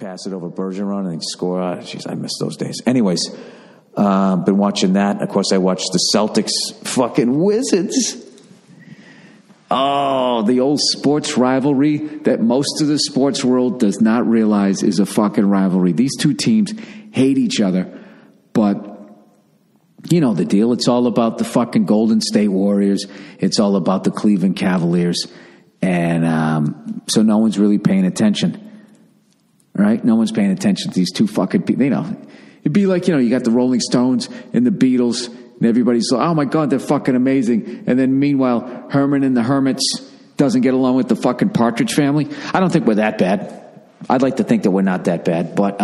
pass it over Bergeron and score. Jeez, I miss those days. Anyways, been watching that. Of course, I watched the Celtics fucking Wizards. Oh, the old sports rivalry that most of the sports world does not realize is a fucking rivalry. These two teams hate each other, but you know the deal. It's all about the fucking Golden State Warriors. It's all about the Cleveland Cavaliers. And so no one's really paying attention. Right? No one's paying attention to these two fucking people. You know, it'd be like, you know, you got the Rolling Stones and the Beatles, and everybody's like, oh my God, they're fucking amazing. And then meanwhile, Herman and the Hermits doesn't get along with the fucking Partridge Family. I don't think we're that bad. I'd like to think that we're not that bad. But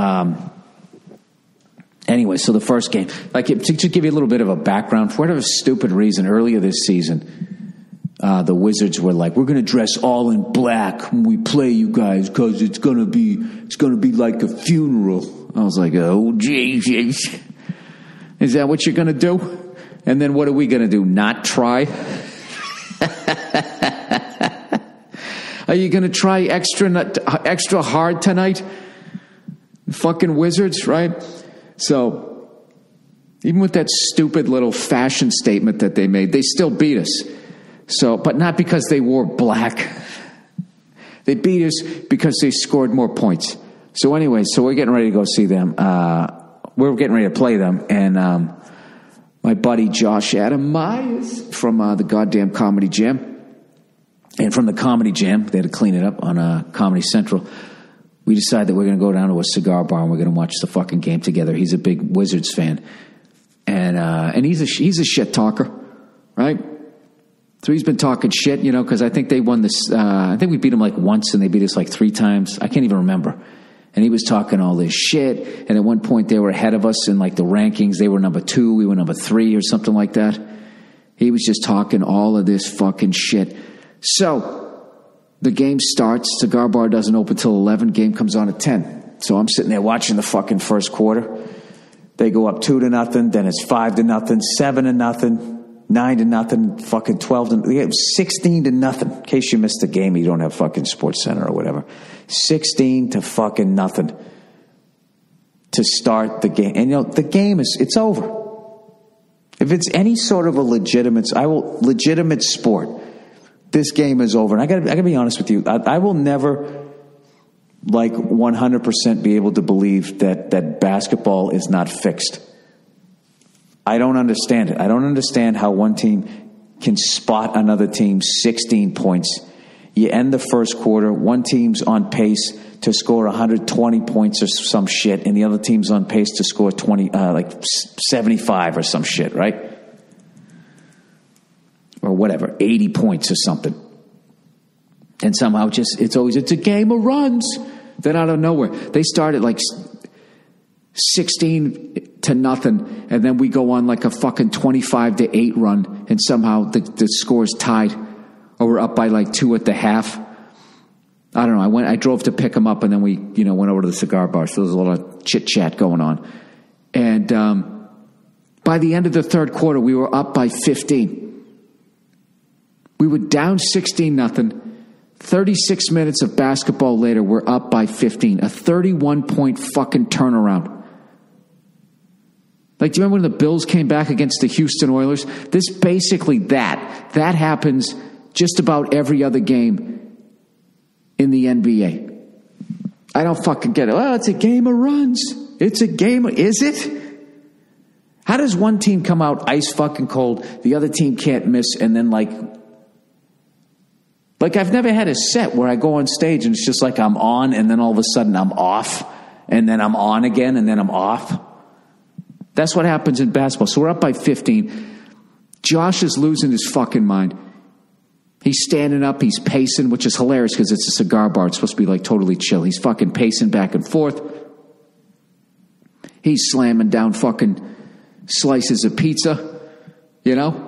anyway, so the first game, like to just give you a little bit of a background, for whatever stupid reason, earlier this season, the Wizards were like, we're going to dress all in black when we play you guys because it's going to be like a funeral. I was like, oh, Jesus. Is that what you're going to do? And then what are we going to do? Not try? Are you going to try extra hard tonight? Fucking Wizards, right? So even with that stupid little fashion statement that they made, they still beat us. So, but not because they wore black. They beat us because they scored more points. So anyway, so we're getting ready to go see them. We're getting ready to play them. And my buddy Josh Adam Myers from the goddamn Comedy Jam. And from the Comedy Jam, they had to clean it up on Comedy Central. We decided that we're going to go down to a cigar bar and we're going to watch the fucking game together. He's a big Wizards fan. And he's a shit talker, right? So he's been talking shit, you know, because I think they won this. I think we beat them like once and they beat us like 3 times. I can't even remember. And he was talking all this shit. And at one point they were ahead of us in like the rankings. They were number 2. We were number 3 or something like that. He was just talking all of this fucking shit. So the game starts. Cigar bar doesn't open till 11. Game comes on at 10. So I'm sitting there watching the fucking first quarter. They go up 2-0. Then it's 5-0, 7-0. 9-0, fucking 12-0, 16-0. In case you missed the game, you don't have fucking Sports Center or whatever. 16-0 to start the game, and you know the game it's over. If it's any sort of a legitimate sport, this game is over. And I gotta be honest with you, I will never like 100% be able to believe that basketball is not fixed. I don't understand it. I don't understand how one team can spot another team 16 points. You end the first quarter, one team's on pace to score 120 points or some shit, and the other team's on pace to score 75 or some shit, right? Or whatever, 80 points or something. And somehow it's a game of runs. Then out of nowhere, they started like 16-0, and then we go on like a fucking 25-8 run, and somehow the score's tied, or we're up by like 2 at the half. I don't know. I drove to pick him up, and then we went over to the cigar bar. So there was a lot of chit chat going on, and by the end of the third quarter, we were up by 15. We were down 16-0. 36 minutes of basketball later, we're up by 15. A 31-point fucking turnaround. Like, do you remember when the Bills came back against the Houston Oilers? This basically that happens just about every other game in the NBA. I don't fucking get it. Well, it's a game of runs. It's a game. Is it? How does one team come out ice fucking cold, the other team can't miss, and then like I've never had a set where I go on stage and it's just like I'm on and then all of a sudden I'm off and then I'm on again and then I'm off. That's what happens in basketball. So we're up by 15. Josh is losing his fucking mind. He's standing up. He's pacing, which is hilarious because it's a cigar bar. It's supposed to be like totally chill. He's fucking pacing back and forth. He's slamming down fucking slices of pizza, you know?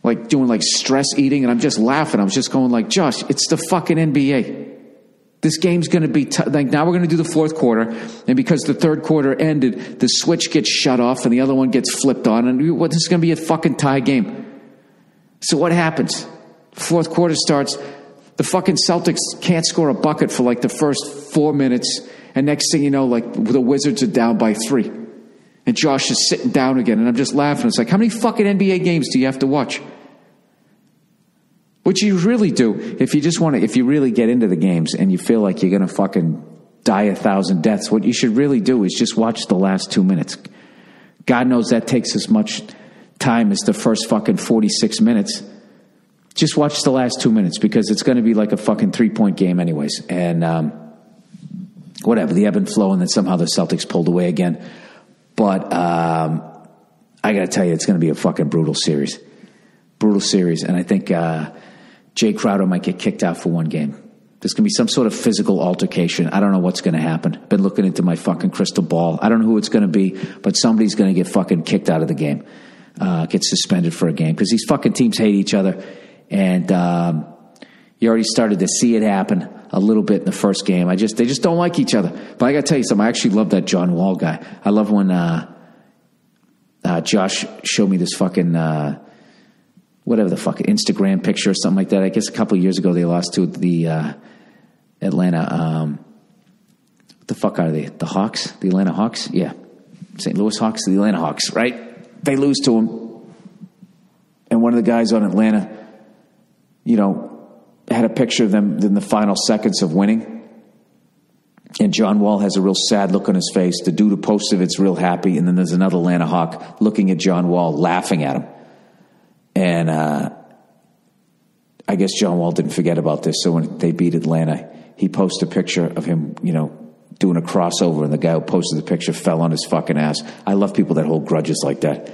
Like doing like stress eating. And I'm just laughing. I was just going like, Josh, it's the fucking NBA. This game's going to be like now we're going to do the fourth quarter, and because the third quarter ended, the switch gets shut off and the other one gets flipped on, and this is going to be a fucking tie game. So what happens? Fourth quarter starts. The fucking Celtics can't score a bucket for like the first 4 minutes, And next thing you know, like, the Wizards are down by 3. And Josh is sitting down again, and I'm just laughing. It's like, how many fucking NBA games do you have to watch? What you really do, if you really get into the games and you feel like you're going to fucking die 1,000 deaths, what you should really do is just watch the last 2 minutes. God knows that takes as much time as the first fucking 46 minutes. Just watch the last 2 minutes, because it's going to be like a fucking 3-point game anyways. And whatever, the ebb and flow, and then somehow the Celtics pulled away again. But I got to tell you, it's going to be a fucking brutal series. Brutal series. And I think Jay Crowder might get kicked out for one game. There's going to be some sort of physical altercation. I don't know what's going to happen. Been looking into my fucking crystal ball. I don't know who it's going to be, but somebody's going to get fucking kicked out of the game. Get suspended for a game, because these fucking teams hate each other. And you already started to see it happen a little bit in the first game. They just don't like each other. But I got to tell you something. I actually love that John Wall guy. I love when Josh showed me this fucking whatever the fuck, Instagram picture or something like that. I guess a couple of years ago they lost to the Atlanta. What the fuck are they? The Hawks? The Atlanta Hawks? Yeah. St. Louis Hawks, the Atlanta Hawks, right? They lose to them. And one of the guys on Atlanta, had a picture of them in the final seconds of winning. And John Wall has a real sad look on his face. The dude who posted it's real happy. And then there's another Atlanta Hawk looking at John Wall, laughing at him. And I guess John Wall didn't forget about this. So when they beat Atlanta, he posted a picture of him, doing a crossover. And the guy who posted the picture fell on his fucking ass. I love people that hold grudges like that.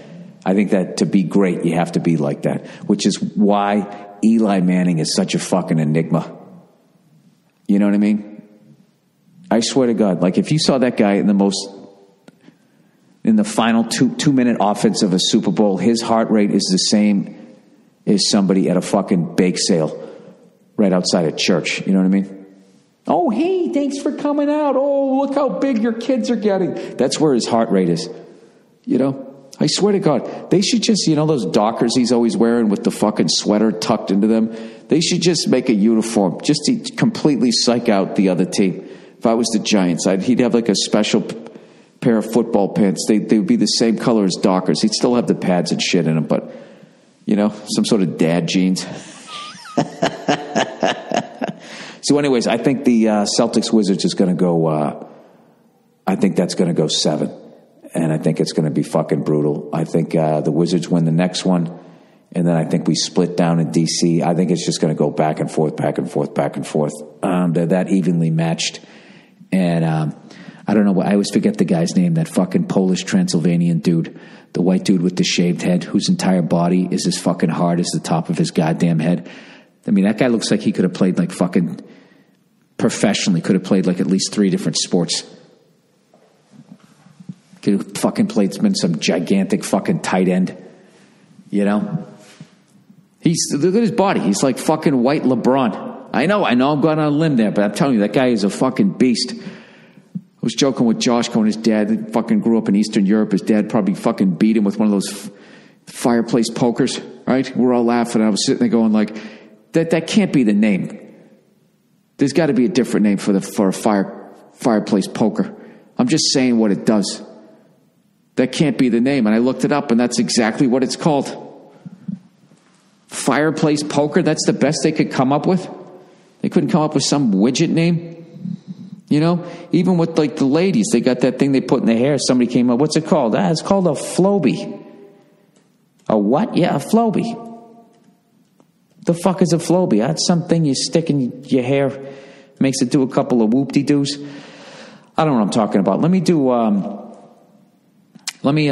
I think that to be great, you have to be like that, which is why Eli Manning is such a fucking enigma. You know what I mean? I swear to God, like, if you saw that guy in the final 2-minute offense of a Super Bowl, his heart rate is the same as somebody at a fucking bake sale right outside a church. You know what I mean? Oh, hey, thanks for coming out. Oh, look how big your kids are getting. That's where his heart rate is. I swear to God, they should just, those Dockers he's always wearing with the fucking sweater tucked into them, they should just make a uniform just to completely psych out the other team. If I was the Giants, he'd have like a special pair of football pants. They would be the same color as Dockers. He'd still have the pads and shit in them, but, some sort of dad jeans. So anyways, I think the Celtics Wizards is going to go, I think that's going to go 7. And I think it's going to be fucking brutal. I think the Wizards win the next one. And then I think we split down in D.C. I think it's just going to go back and forth, back and forth, back and forth. They're that evenly matched. And I don't know. I always forget the guy's name, that fucking Polish Transylvanian dude. The white dude with the shaved head, whose entire body is as fucking hard as the top of his goddamn head. I mean, that guy looks like he could have played like fucking professionally. Could have played like at least 3 different sports. Could have fucking played, been some gigantic fucking tight end. Look at his body. He's like fucking white LeBron. I know I'm going on a limb there, but I'm telling you, that guy is a fucking beast. I was joking with Josh, going, his dad fucking grew up in Eastern Europe. His dad probably fucking beat him with one of those fireplace pokers, right? We're all laughing. I was sitting there going like, that can't be the name. There's got to be a different name for a fireplace poker. I'm just saying what it does. That can't be the name. And I looked it up, and that's exactly what it's called. Fireplace poker? That's the best they could come up with? They couldn't come up with some widget name? Even with like the ladies, they got that thing they put in their hair. Somebody came up, what's it called? It's called a Floby. A what? Yeah, a Floby. The fuck is a Floby? That's something you stick in your hair, makes it do a couple of whoop-de-doos. I don't know what I'm talking about. Let me do... Let me